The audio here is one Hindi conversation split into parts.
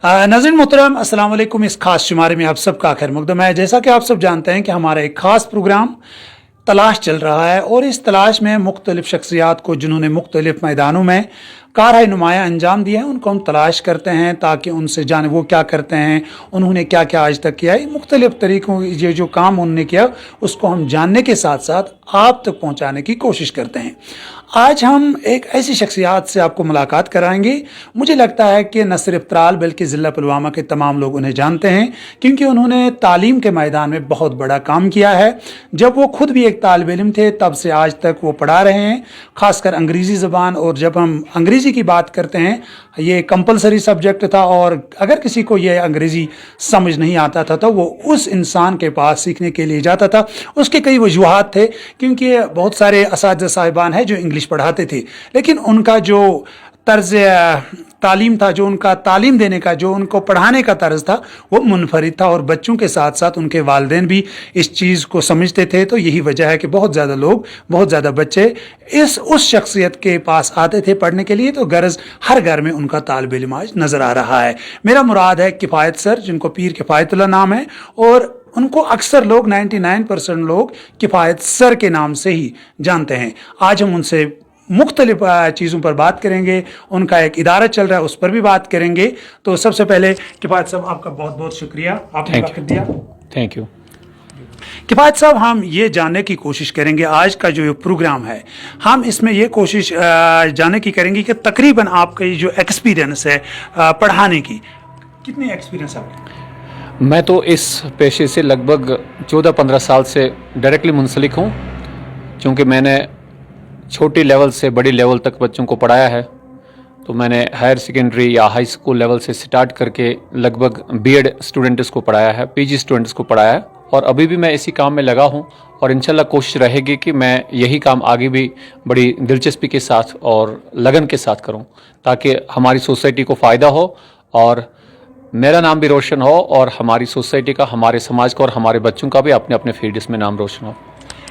नाज़रीन मोहतरम, अस्सलाम वालेकुम। इस खास शुमारे में आप सबका खैर मकदम है। जैसा कि आप सब जानते हैं कि हमारा एक खास प्रोग्राम तलाश चल रहा है और इस तलाश में मुख्तलिफ शख्सियात को जिन्होंने मुख्तलिफ मैदानों में कारहाय नुमाया अंजाम दिया है उनको हम तलाश करते हैं ताकि उनसे जाने वो क्या करते हैं, उन्होंने क्या क्या आज तक किया है। मुख्तलिफ तरीक़ों ये जो काम उन्होंने किया उसको हम जानने के साथ साथ आप तक पहुँचाने की कोशिश करते हैं। आज हम एक ऐसी शख्सियात से आपको मुलाकात कराएंगे। मुझे लगता है कि न सिर्फ त्राल बल्कि ज़िला पुलवामा के तमाम लोग उन्हें जानते हैं क्योंकि उन्होंने तालीम के मैदान में बहुत बड़ा काम किया है। जब वो खुद भी एक तालिब इल्म थे तब से आज तक वो पढ़ा रहे हैं, ख़ासकर अंग्रेज़ी ज़बान। और जब हम अंग्रेज़ी की बात करते हैं, ये कंपलसरी सब्जेक्ट था और अगर किसी को ये अंग्रेज़ी समझ नहीं आता था तो वो उस इंसान के पास सीखने के लिए जाता था। उसके कई वजूहात थे क्योंकि बहुत सारे असातिज़ा साहिबान हैं जो इंग्लिश पढ़ाते थे, लेकिन उनका जो तर्ज तालीम था, जो उनका तालीम देने का, जो उनको पढ़ाने का तर्ज था, वो मुनफरिद था और बच्चों के साथ साथ उनके वालिदैन भी इस चीज़ को समझते थे। तो यही वजह है कि बहुत ज़्यादा लोग, बहुत ज़्यादा बच्चे उस शख्सियत के पास आते थे पढ़ने के लिए। तो गर्ज हर घर में उनका तालिब इल्म आज नज़र आ रहा है। मेरा मुराद है किफ़ायत सर, जिनको पीर किफ़ायतुल्लाह नाम है और उनको अक्सर लोग 99% लोग किफ़ायत सर के नाम से ही जानते हैं। आज हम उनसे मुख्तलिफ चीज़ों पर बात करेंगे। उनका एक इदारा चल रहा है उस पर भी बात करेंगे। तो सबसे पहले किफ़ायत साहब, आपका बहुत बहुत शुक्रिया, आपने वक्त दिया। Thank you. किफ़ायत साहब, हम ये जानने की कोशिश करेंगे आज का जो प्रोग्राम है, हम इसमें ये कोशिश जानने की करेंगे कि तकरीबन आपका ये जो एक्सपीरियंस है पढ़ाने की, कितनी एक्सपीरियंस है? मैं तो इस पेशे से लगभग 14-15 साल से डायरेक्टली मुंसलिक हूँ, क्योंकि मैंने छोटी लेवल से बड़ी लेवल तक बच्चों को पढ़ाया है। तो मैंने हायर सेकेंडरी या हाई स्कूल लेवल से स्टार्ट करके लगभग बीएड स्टूडेंट्स को पढ़ाया है, पीजी स्टूडेंट्स को पढ़ाया है और अभी भी मैं इसी काम में लगा हूँ और इंशाल्लाह कोशिश रहेगी कि मैं यही काम आगे भी बड़ी दिलचस्पी के साथ और लगन के साथ करूँ ताकि हमारी सोसाइटी को फ़ायदा हो और मेरा नाम भी रोशन हो और हमारी सोसाइटी का, हमारे समाज का और हमारे बच्चों का भी अपने अपने फील्ड्स में नाम रोशन हो।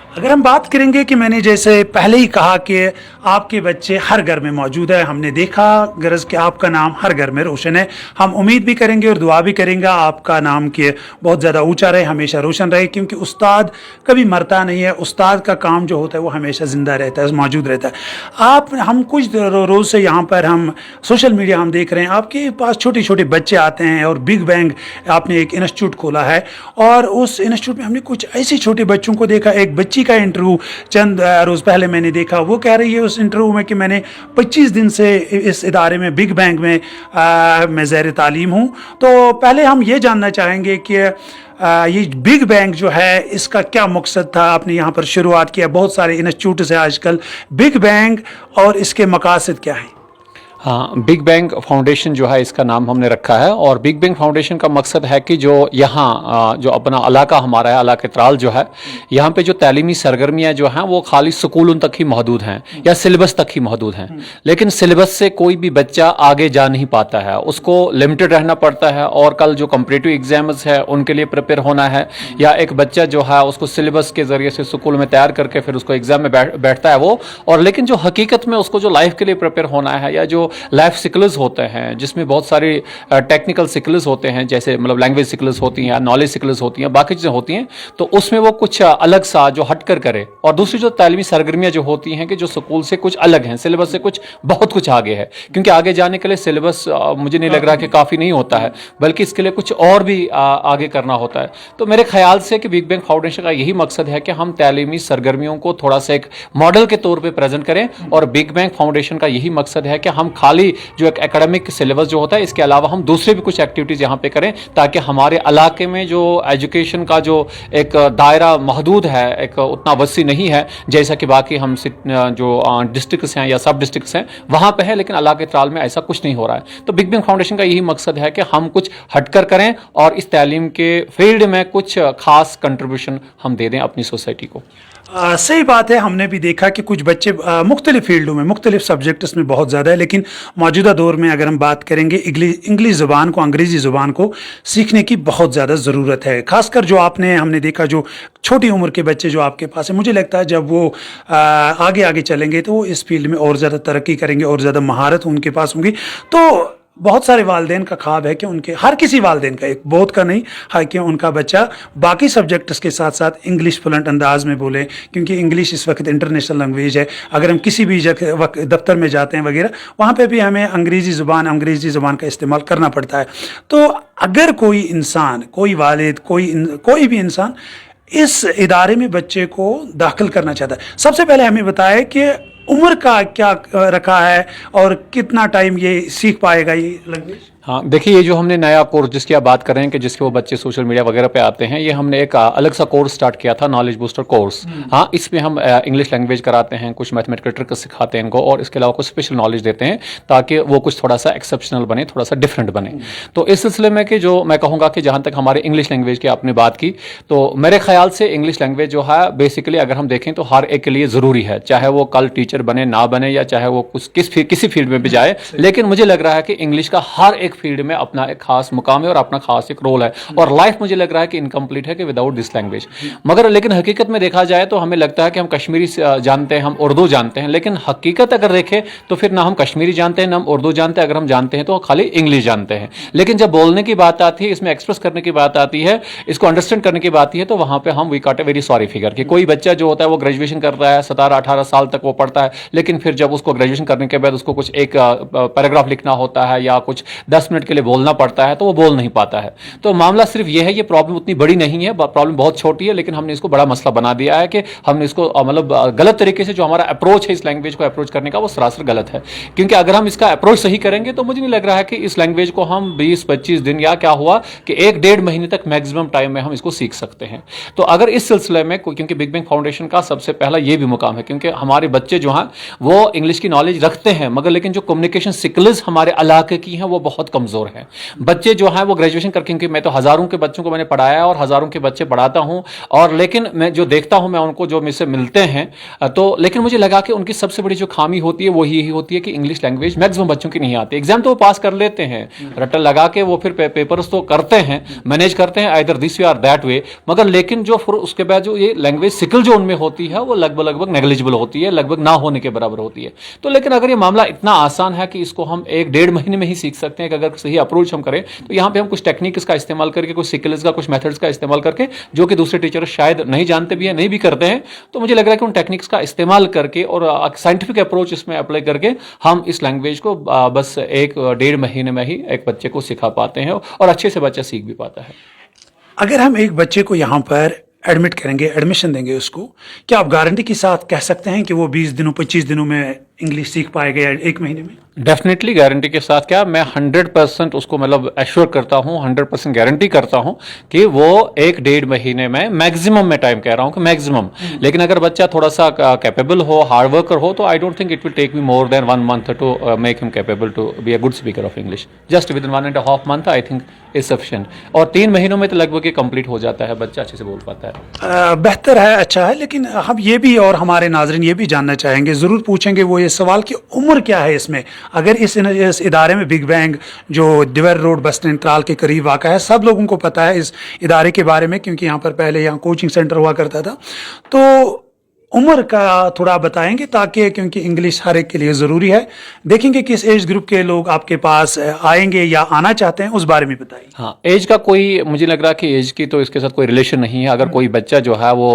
अगर हम बात करेंगे कि मैंने जैसे पहले ही कहा कि आपके बच्चे हर घर में मौजूद है, हमने देखा गरज कि आपका नाम हर घर में रोशन है। हम उम्मीद भी करेंगे और दुआ भी करेंगे आपका नाम कि बहुत ज़्यादा ऊंचा रहे, हमेशा रोशन रहे, क्योंकि उस्ताद कभी मरता नहीं है। उस्ताद का काम जो होता है वो हमेशा ज़िंदा रहता है, मौजूद रहता है। हम कुछ रोज़ से यहाँ पर हम सोशल मीडिया हम देख रहे हैं, आपके पास छोटे छोटे बच्चे आते हैं और बिग बैंग आपने एक इंस्टीट्यूट खोला है और उस इंस्टीट्यूट में हमने कुछ ऐसे छोटे बच्चों को देखा। एक बच्ची का इंटरव्यू चंद रोज़ पहले मैंने देखा, वो कह रही है उस इंटरव्यू में कि मैंने 25 दिन से इस इदारे में, बिग बैंग में मैं ज़ैर तालीम हूँ। तो पहले हम ये जानना चाहेंगे कि ये बिग बैंग जो है इसका क्या मकसद था? आपने यहाँ पर शुरुआत किया, बहुत सारे इंस्टीट्यूट से आजकल, बिग बैंग और इसके मकासद क्या है? हाँ, बिग बैंग फाउंडेशन जो है इसका नाम हमने रखा है और बिग बैंग फाउंडेशन का मकसद है कि जो यहाँ जो अपना इलाका हमारा है, इलाके त्राल जो है, यहाँ पे जो तालीमी सरगर्मियाँ जो हैं वो खाली स्कूलों तक ही महदूद हैं या सिलेबस तक ही महदूद हैं, लेकिन सिलेबस से कोई भी बच्चा आगे जा नहीं पाता है, उसको लिमिटेड रहना पड़ता है। और कल जो कॉम्पिटिटिव एग्जाम्स है उनके लिए प्रिपेयर होना है, या एक बच्चा जो है उसको सिलेबस के ज़रिए से स्कूल में तैयार करके फिर उसको एग्जाम में बैठता है वो, और लेकिन जो हकीकत में उसको जो लाइफ के लिए प्रिपेयर होना है या जो लाइफ स्किल्स होते हैं जिसमें बहुत सारी टेक्निकल स्किल्स होते हैं, जैसे मतलब लैंग्वेज स्किल्स होती हैं या नॉलेज स्किल्स होती हैं, बाकी चीज़ें होती हैं, तो उसमें वो कुछ अलग सा जो हटकर करे। और दूसरी जो तालीमी सरगर्मियाँ जो होती हैं कि जो स्कूल से कुछ अलग हैं, सिलेबस से कुछ बहुत कुछ आगे है, क्योंकि आगे जाने के लिए सिलेबस मुझे नहीं लग रहा कि काफ़ी नहीं होता है, बल्कि इसके लिए कुछ और भी आगे करना होता है। तो मेरे ख्याल से कि बिग बैंग फाउंडेशन का यही मकसद है कि हम तालीमी सरगर्मियों को थोड़ा सा एक मॉडल के तौर पर प्रेजेंट करें, और बिग बैंग फाउंडेशन का यही मकसद है कि हम खाली जो एक एकेडमिक सिलेबस जो होता है इसके अलावा हम दूसरे भी कुछ एक्टिविटीज़ यहाँ पे करें, ताकि हमारे इलाके में जो एजुकेशन का जो एक दायरा महदूद है, एक उतना वसी नहीं है जैसा कि बाकी हम जो डिस्ट्रिक्ट्स हैं या सब डिस्ट्रिक्ट्स हैं वहाँ पे है, लेकिन इलाके त्राल में ऐसा कुछ नहीं हो रहा है। तो बिग बैंग फाउंडेशन का यही मकसद है कि हम कुछ हटकर करें और इस तालीम के फील्ड में कुछ खास कंट्रीब्यूशन हम दे दें अपनी सोसाइटी को। सही बात है। हमने भी देखा कि कुछ बच्चे मुख्तलिफ फील्डों में, मुख्तलिफ सब्जेक्ट्स में बहुत ज़्यादा है, लेकिन मौजूदा दौर में अगर हम बात करेंगे इंग्लिश ज़ुबान को, अंग्रेज़ी ज़ुबान को सीखने की बहुत ज़्यादा ज़रूरत है। ख़ासकर जो हमने देखा जो छोटी उम्र के बच्चे जो आपके पास है, मुझे लगता है जब वो आगे आगे चलेंगे तो वो इस फील्ड में और ज़्यादा तरक्की करेंगे और ज़्यादा महारत उनके पास होंगी। तो बहुत सारे वालिदैन का ख्वाब है कि उनके, हर किसी वालिदैन का, एक बहुत का नहीं, है कि उनका बच्चा बाकी सब्जेक्ट्स के साथ साथ इंग्लिश फ्लुएंट अंदाज में बोले, क्योंकि इंग्लिश इस वक्त इंटरनेशनल लैंग्वेज है। अगर हम किसी भी जगह दफ्तर में जाते हैं वगैरह, वहाँ पे भी हमें अंग्रेज़ी ज़ुबान का इस्तेमाल करना पड़ता है। तो अगर कोई इंसान, कोई वालिद, कोई भी इंसान इस इदारे में बच्चे को दाखिल करना चाहता है, सबसे पहले हमें बताएं कि उम्र का क्या रखा है और कितना टाइम ये सीख पाएगा ये लैंग्वेज। हाँ, देखिए ये जो हमने नया कोर्स जिसकी आप बात कर रहे हैं कि जिसके वो बच्चे सोशल मीडिया वगैरह पे आते हैं, ये हमने एक अलग सा कोर्स स्टार्ट किया था, नॉलेज बूस्टर कोर्स। हाँ, इसमें हम इंग्लिश लैंग्वेज कराते हैं, कुछ मैथमेटिकल ट्रिक सिखाते हैं इनको, और इसके अलावा कुछ स्पेशल नॉलेज देते हैं ताकि वो कुछ थोड़ा सा एक्सेप्शनल बने, थोड़ा सा डिफरेंट बने। तो इस सिलसिले में कि जो मैं कहूँगा कि जहाँ तक हमारे इंग्लिश लैंग्वेज की आपने बात की, तो मेरे ख्याल से इंग्लिश लैंग्वेज जो है बेसिकली अगर हम देखें तो हर एक के लिए ज़रूरी है, चाहे वो कल टीचर बने ना बने, या चाहे वो किसी फील्ड में भी जाए। लेकिन मुझे लग रहा है कि इंग्लिश का हर एक फील्ड में अपना एक खास मुकाम है और अपना खास एक रोल है, और लाइफ मुझे लग रहा है कि इनकम्प्लीट है कि विदाउट दिस लैंग्वेज। मगर लेकिन हकीकत में देखा जाए तो हमें लगता है कि हम कश्मीरी जानते हैं, हम उर्दू जानते हैं, लेकिन हकीकत अगर देखें तो फिर ना हम कश्मीरी जानते हैं ना हम उर्दू जानते हैं। अगर हम जानते हैं तो खाली इंग्लिश जानते हैं। लेकिन जब बोलने की बात आती है, इसमें एक्सप्रेस करने की बात आती है, इसको अंडरस्टैंड करने की बात आती है, तो वहां पे हम we got a very sorry figure कि कोई बच्चा जो होता है वो ग्रेजुएशन करता है, 17-18 साल तक वो पढ़ता है, लेकिन फिर जब उसको ग्रेजुएशन करने के बाद उसको कुछ एक पैराग्राफ लिखना होता है या कुछ 10 मिनट के लिए बोलना पड़ता है, तो वो बोल नहीं पाता है। तो मामला सिर्फ ये है, ये प्रॉब्लम उतनी बड़ी नहीं है, प्रॉब्लम बहुत छोटी है, लेकिन हमने इसको बड़ा मसला बना दिया है कि हमने इसको मतलब गलत तरीके से जो हमारा अप्रोच है इस लैंग्वेज को अप्रोच करने का, वो सरासर गलत है। क्योंकि अगर हम इसका अप्रोच सही करेंगे तो मुझे नहीं लग रहा है कि इस लैंग्वेज को हम 20-25 दिन या क्या हुआ कि 1-1.5 महीने तक मैक्सिमम टाइम में हम इसको सीख सकते हैं। तो अगर इस सिलसिले में, क्योंकि बिग बैंग फाउंडेशन का सबसे पहला ये भी मुकाम है, क्योंकि हमारे बच्चे जो हैं वो इंग्लिश की नॉलेज रखते हैं, मगर लेकिन जो कम्युनिकेशन स्किल्स हमारे इलाके की हैं वो बहुत कमजोर हैं। बच्चे जो हैं वो ग्रेजुएशन करके, क्योंकि मैं तो हजारों के बच्चों को मैंने पढ़ाया और हजारों के बच्चे पढ़ाता हूं, और लेकिन मैं जो देखता हूं, मैं उनको जो मुझसे मिलते हैं, तो लेकिन मुझे लगा कि उनकी सबसे बड़ी जो खामी होती है वो यही होती है कि इंग्लिश लैंग्वेज मैक्सिमम बच्चों की नहीं आती। एग्जाम तो वो पास कर लेते हैं, रट्टा लगा के वो फिर पेपर्स तो करते हैं, मैनेज करते हैं आइदर दिस वे और दैट वे, मगर लेकिन जो फिर उसके बाद जो ये लैंग्वेज स्किल जो उनमें होती है वो लगभग नेग्लिजिबल होती है, लगभग ना होने के बराबर होती है। तो लेकिन अगर ये मामला इतना आसान है कि इसको हम 1-1.5 महीने में ही सीख सकते हैं, कि अगर सही अप्रोच हम करें, तो यहाँ पे हम कुछ टेक्निक इसका इस्तेमाल करके, कुछ स्किल्स का, कुछ मेथड्स का इस्तेमाल करके, जो कि दूसरे टीचर शायद नहीं जानते भी हैं, नहीं भी करते हैं, तो मुझे लग रहा है कि उन टेक्निक्स का इस्तेमाल करके और साइंटिफिक अप्रोच इसमें अप्लाई करके हम इस लैंग्वेज को बस 1-1.5 महीने में ही एक बच्चे को सिखा पाते हैं, और अच्छे से बच्चा सीख भी पाता है। अगर हम एक बच्चे को यहाँ पर एडमिट करेंगे, एडमिशन देंगे उसको, क्या आप गारंटी के साथ कह सकते हैं कि वो 20 दिनों 25 दिनों में इंग्लिश सीख पाएगा 1 महीने में? डेफिनेटली गारंटी के साथ, क्या मैं 100% उसको मतलब एश्योर करता हूँ, 100% गारंटी करता हूँ कि वो 1-1.5 महीने में, मैक्सिमम में टाइम कह रहा हूँ कि मैक्सिमम, लेकिन अगर बच्चा थोड़ा सा कैपेबल हो, हार्ड वर्कर हो, तो I don't think it will take me more than 1 month to make him capable to be a good speaker of English. Just within 1.5 month I think is sufficient, और 3 महीनों में तो लगभग ये कंप्लीट हो जाता है, बच्चा अच्छे से बोल पाता है। बेहतर है, अच्छा है। लेकिन हम ये भी, और हमारे नाजरीन ये भी जानना चाहेंगे, ज़रूर पूछेंगे वो ये सवाल कि उम्र क्या है इसमें। अगर इस इदारे में, बिग बैंग जो दिवर रोड बस स्टैंड त्राल के करीब वाक़ा है, सब लोगों को पता है इस इदारे के बारे में, क्योंकि यहाँ पर पहले यहाँ कोचिंग सेंटर हुआ करता था। तो उम्र का थोड़ा बताएंगे, ताकि, क्योंकि इंग्लिश हर एक के लिए ज़रूरी है, देखेंगे किस एज ग्रुप के लोग आपके पास आएंगे या आना चाहते हैं, उस बारे में बताइए। हाँ, एज का कोई, मुझे लग रहा है कि एज की तो इसके साथ कोई रिलेशन नहीं है। अगर कोई बच्चा जो है वो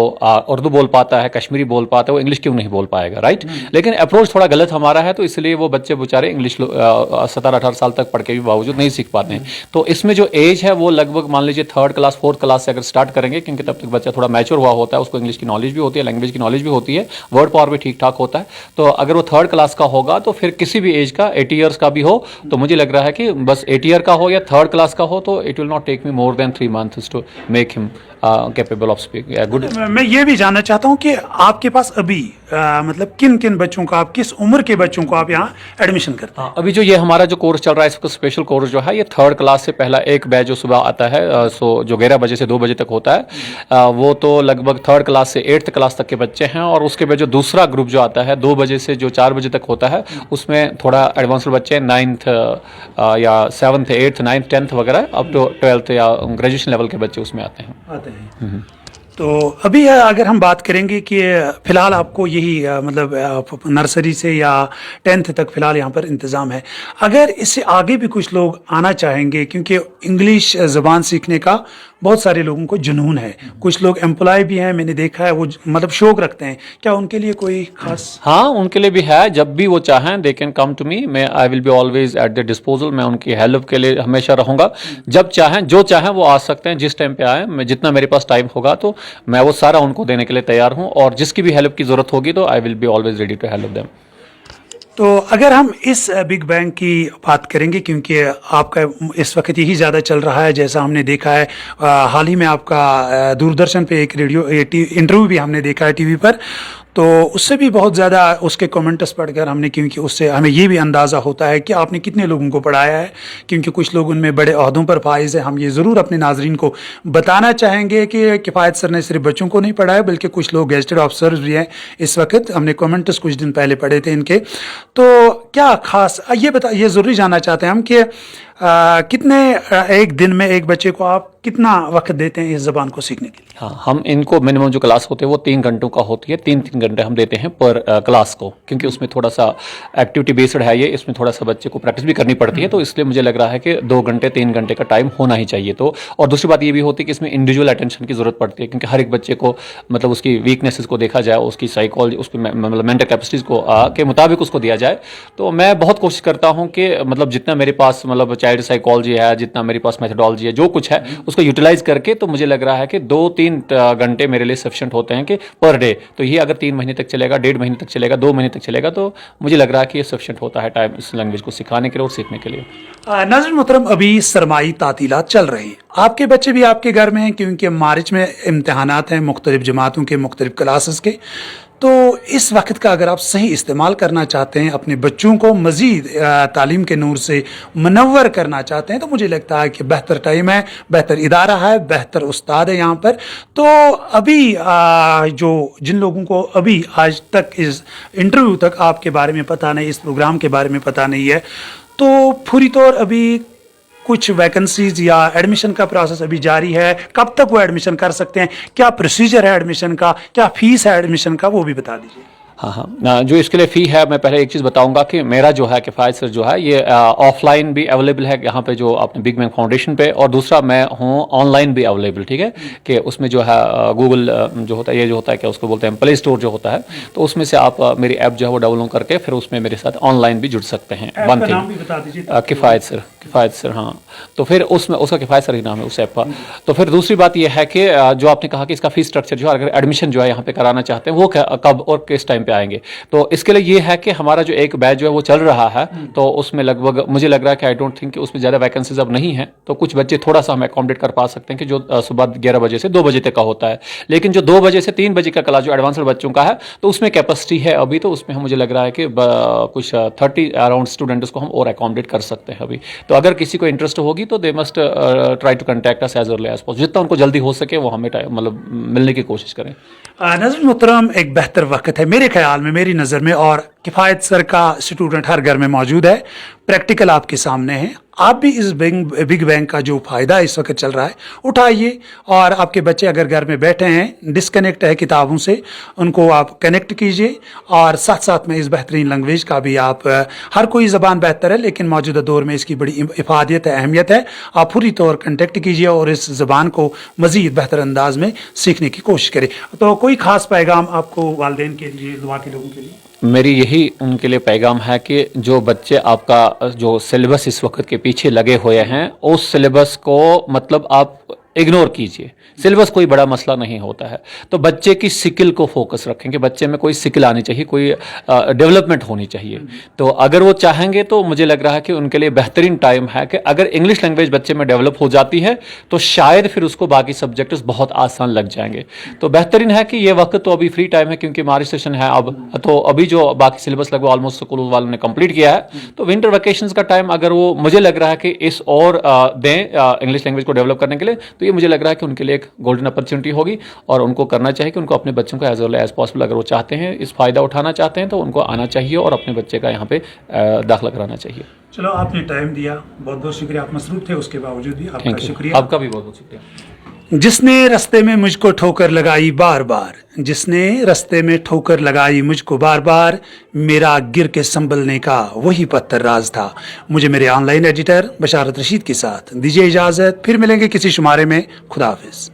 उर्दू बोल पाता है, कश्मीरी बोल पाता है, वो इंग्लिश क्यों नहीं बोल पाएगा, राइट? लेकिन अप्रोच थोड़ा गलत हमारा है, तो इसलिए वो बच्चे बेचारे इंग्लिश 17-18 साल तक पढ़ के भी बावजूद नहीं सीख पाते हैं। तो इसमें जो एज है वो लगभग मान लीजिए 3rd क्लास 4th क्लास से अगर स्टार्ट करेंगे, क्योंकि तब तक बच्चा थोड़ा मैच्योर हुआ होता है, उसको इंग्लिश की नॉलेज भी होती है, लैंग्वेज की नॉलेज भी होती है, वर्ड पावर भी ठीक ठाक होता है। तो अगर वो 3rd क्लास का होगा, तो फिर किसी भी एज का, 80 ईयर्स का भी हो, तो मुझे लग रहा है कि बस 80 ईयर का हो या 3rd क्लास का हो, तो it will not take me more than 3 months to make him capable of speaking good. मैं ये भी जानना चाहता हूँ कि आपके पास अभी मतलब किन किन बच्चों का, आप किस उम्र के बच्चों को आप यहाँ एडमिशन करते हैं? अभी जो ये हमारा जो कोर्स चल रहा है, इसका स्पेशल कोर्स जो है, ये 3rd क्लास से पहला एक बैच जो सुबह आता है, जो 11 बजे से 2 बजे तक होता है, वो तो लगभग 3rd क्लास से 8th क्लास तक के बच्चे हैं। और उसके बाद जो दूसरा ग्रुप जो आता है 2 बजे से जो 4 बजे तक होता है, उसमें थोड़ा एडवांस्ड बच्चे 9th या 7th 8th 9th 10th वगैरह अप टू 12th या ग्रेजुएशन लेवल के बच्चे उसमें आते हैं। तो अभी अगर हम बात करेंगे कि फ़िलहाल आपको यही मतलब नर्सरी से या 10th तक फ़िलहाल यहाँ पर इंतज़ाम है। अगर इससे आगे भी कुछ लोग आना चाहेंगे, क्योंकि इंग्लिश ज़बान सीखने का बहुत सारे लोगों को जुनून है, कुछ लोग एम्प्लॉय भी हैं, मैंने देखा है, वो मतलब शौक़ रखते हैं, क्या उनके लिए कोई ख़ास? हाँ, उनके लिए भी है। जब भी वो चाहें they can come to me, मैं आई will be always at the disposal. मैं उनकी हेल्प के लिए हमेशा रहूँगा। जब चाहें, जो चाहें वो आ सकते हैं, जिस टाइम पे आएँ। मैं जितना मेरे पास टाइम होगा तो मैं वो सारा उनको देने के लिए तैयार हूँ, और जिसकी भी हेल्प की ज़रूरत होगी तो I will be always ready to help them. तो अगर हम इस बिग बैंग की बात करेंगे, क्योंकि आपका इस वक्त यही ज़्यादा चल रहा है, जैसा हमने देखा है हाल ही में आपका दूरदर्शन पे एक रेडियो इंटरव्यू भी हमने देखा है टीवी पर, तो उससे भी बहुत ज़्यादा उसके कमेंट्स पढ़कर हमने, क्योंकि उससे हमें ये भी अंदाज़ा होता है कि आपने कितने लोगों को पढ़ाया है, क्योंकि कुछ लोग उनमें बड़े ओहदों पर फाइज है। हम ये ज़रूर अपने नाजरीन को बताना चाहेंगे कि किफ़ायत सर ने सिर्फ बच्चों को नहीं पढ़ाया, बल्कि कुछ लोग गेस्टेड ऑफिसर्स भी हैं इस वक्त। हमने कमेंट्स कुछ दिन पहले पढ़े थे इनके। तो क्या ख़ास ये ज़रूरी जानना चाहते हैं हम कि कितने एक दिन में एक बच्चे को आप कितना वक्त देते हैं इस ज़बान को सीखने के लिए? हाँ, हम इनको मिनिमम जो क्लास होते हैं वो 3 घंटों का होती है। 3-3 घंटे हम देते हैं पर क्लास को, क्योंकि उसमें थोड़ा सा एक्टिविटी बेस्ड है ये, इसमें थोड़ा सा बच्चे को प्रैक्टिस भी करनी पड़ती है। तो इसलिए मुझे लग रहा है कि 2 घंटे 3 घंटे का टाइम होना ही चाहिए। तो और दूसरी बात ये भी होती है कि इसमें इंडिविजुअल अटेंशन की ज़रूरत पड़ती है, क्योंकि हर एक बच्चे को मतलब उसकी वीकनेसेस को देखा जाए, उसकी साइकोलॉजी, उसकी मतलब मेंटल कैपेसिटीज़ को के मुताबिक उसको दिया जाए। तो मैं बहुत कोशिश करता हूँ कि मतलब जितना मेरे पास मतलब चाइल्ड साइकोलॉजी है, जितना मेरे पास मेथडोलॉजी है, जो कुछ है उसको यूटिलाइज करके, तो मुझे लग रहा है कि 2-3 घंटे मेरे लिए सफिशिएंट होते हैं कि पर डे। तो ये अगर 3 महीने तक चलेगा, 1.5 महीने तक चलेगा, 2 महीने तक चलेगा, तो मुझे लग रहा है कि ये सफिशिएंट होता है टाइम इस लैंग्वेज को सिखाने के लिए और सीखने के लिए। नाज़रीन मोहतरम, अभी सरमाई तातीलात चल रही हैं, आपके बच्चे भी आपके घर में हैं, क्योंकि मार्च में इम्तहानात हैं मुख्तलिफ जमातों के, मुख्तलिफ क्लासेस के। तो इस वक्त का अगर आप सही इस्तेमाल करना चाहते हैं, अपने बच्चों को मज़ीद तालीम के नूर से मुनव्वर करना चाहते हैं, तो मुझे लगता है कि बेहतर टाइम है, बेहतर इदारा है, बेहतर उस्ताद है यहाँ पर। तो अभी जो जिन लोगों को अभी आज तक इस इंटरव्यू तक आपके बारे में पता नहीं, इस प्रोग्राम के बारे में पता नहीं है, तो पूरी तौर अभी कुछ वैकेंसीज या एडमिशन का प्रोसेस अभी जारी है, कब तक वो एडमिशन कर सकते हैं, क्या प्रोसीजर है एडमिशन का, क्या फीस है एडमिशन का, वो भी बता दीजिए। हाँ, जो इसके लिए फ़ी है, मैं पहले एक चीज़ बताऊंगा कि मेरा जो है किफ़ायत सर जो है ये ऑफलाइन भी अवेलेबल है यहाँ पे जो अपने बिग बैंग फाउंडेशन पे, और दूसरा मैं हूँ ऑनलाइन भी अवेलेबल। ठीक है, कि उसमें जो है गूगल जो होता है, ये जो होता है क्या उसको बोलते हैं, प्ले स्टोर जो होता है, तो उसमें से आप मेरी ऐप जो है वो डाउनलोड करके फिर उसमें मेरे साथ ऑनलाइन भी जुड़ सकते हैं। वन थिंग, किफ़ायत सर, हाँ, तो फिर उसमें उसका किफ़ायत सर ही नाम है उस ऐप का। तो फिर दूसरी बात यह है कि जो आपने कहा कि इसका फ़ीस स्ट्रक्चर जो है, अगर एडमिशन जो है यहाँ पे कराना चाहते हैं वो कब और किस टाइम पे आएंगे, तो इसके लिए ये है कि हमारा जो एक बैच जो है वो चल रहा है, तो उसमें लगभग मुझे लग रहा है कि आई डोंट थिंक कि उसमें ज़्यादा वैकेंसीज अब नहीं है। तो कुछ बच्चे थोड़ा सा हम अकोमोडेट कर पा सकते हैं कि जो सुबह 11 बजे से 2 बजे तक का होता है, लेकिन जो 2 बजे से 3 बजे का क्लास जो एडवांस्ड बच्चों का है, तो उसमें कैपेसिटी है अभी, तो उसमें मुझे लग रहा है कि कुछ 30 अराउंड स्टूडेंट्स को हम और अकोमोडेट कर सकते हैं अभी। तो अगर किसी को इंटरेस्ट होगी तो they must try to contact us as early as possible, जितना उनको जल्दी हो सके वो हमें मतलब मिलने की कोशिश करें। नाज़रीन मोहतरम, एक बेहतर वक्त है मेरे ख्याल में, मेरी नज़र में, और किफ़ायत सर का स्टूडेंट हर घर में मौजूद है, प्रैक्टिकल आपके सामने है। आप भी इस बिग बैंग का जो फ़ायदा इस वक्त चल रहा है उठाइए, और आपके बच्चे अगर घर में बैठे हैं, डिस्कनेक्ट है किताबों से, उनको आप कनेक्ट कीजिए, और साथ साथ में इस बेहतरीन लैंग्वेज का भी आप, हर कोई ज़बान बेहतर है लेकिन मौजूदा दौर में इसकी बड़ी इफादियत है, अहमियत है, आप पूरी तौर कनेक्ट कीजिए और इस ज़बान को मज़ीद बेहतर अंदाज में सीखने की कोशिश करें। तो कोई ख़ास पैगाम आपको वालिदैन के लिए, दुआ के लोगों के लिए? मेरी यही उनके लिए पैगाम है कि जो बच्चे आपका जो सिलेबस इस वक्त के पीछे लगे हुए हैं, उस सिलेबस को मतलब आप इग्नोर कीजिए। सिलेबस कोई बड़ा मसला नहीं होता है, तो बच्चे की स्किल को फोकस रखें कि बच्चे में कोई स्किल आनी चाहिए, कोई डेवलपमेंट होनी चाहिए। तो अगर वो चाहेंगे तो मुझे लग रहा है कि उनके लिए बेहतरीन टाइम है कि अगर इंग्लिश लैंग्वेज बच्चे में डेवलप हो जाती है तो शायद फिर उसको बाकी सब्जेक्ट्स बहुत आसान लग जाएंगे। तो बेहतरीन है कि ये वक्त तो अभी फ्री टाइम है, क्योंकि मार्च सेशन है अब, तो अभी जो बाकी सिलेबस लगभग ऑलमोस्ट स्कूल वालों ने कंप्लीट किया है, तो विंटर वैकेशंस का टाइम अगर वो, मुझे लग रहा है कि इस और दें इंग्लिश लैंग्वेज को डेवलप करने के लिए, तो ये मुझे लग रहा है कि उनके लिए एक गोल्डन अपॉर्चुनिटी होगी, और उनको करना चाहिए कि उनको अपने बच्चों को एज अर्ली एज पॉसिबल, अगर वो चाहते हैं, इस फ़ायदा उठाना चाहते हैं, तो उनको आना चाहिए और अपने बच्चे का यहाँ पे दाखिला कराना चाहिए। चलो, आपने टाइम दिया, बहुत बहुत शुक्रिया। आप मसरूफ़ थे, उसके बावजूद भी आपका शुक्रिया। आपका भी बहुत बहुत शुक्रिया। जिसने रास्ते में मुझको ठोकर लगाई बार बार, जिसने रास्ते में ठोकर लगाई मुझको बार बार, मेरा गिर के संभलने का वही पत्थर राज था। मुझे मेरे ऑनलाइन एडिटर बशारत रशीद के साथ दीजिए इजाजत, फिर मिलेंगे किसी शुमारे में। खुदा हाफिज।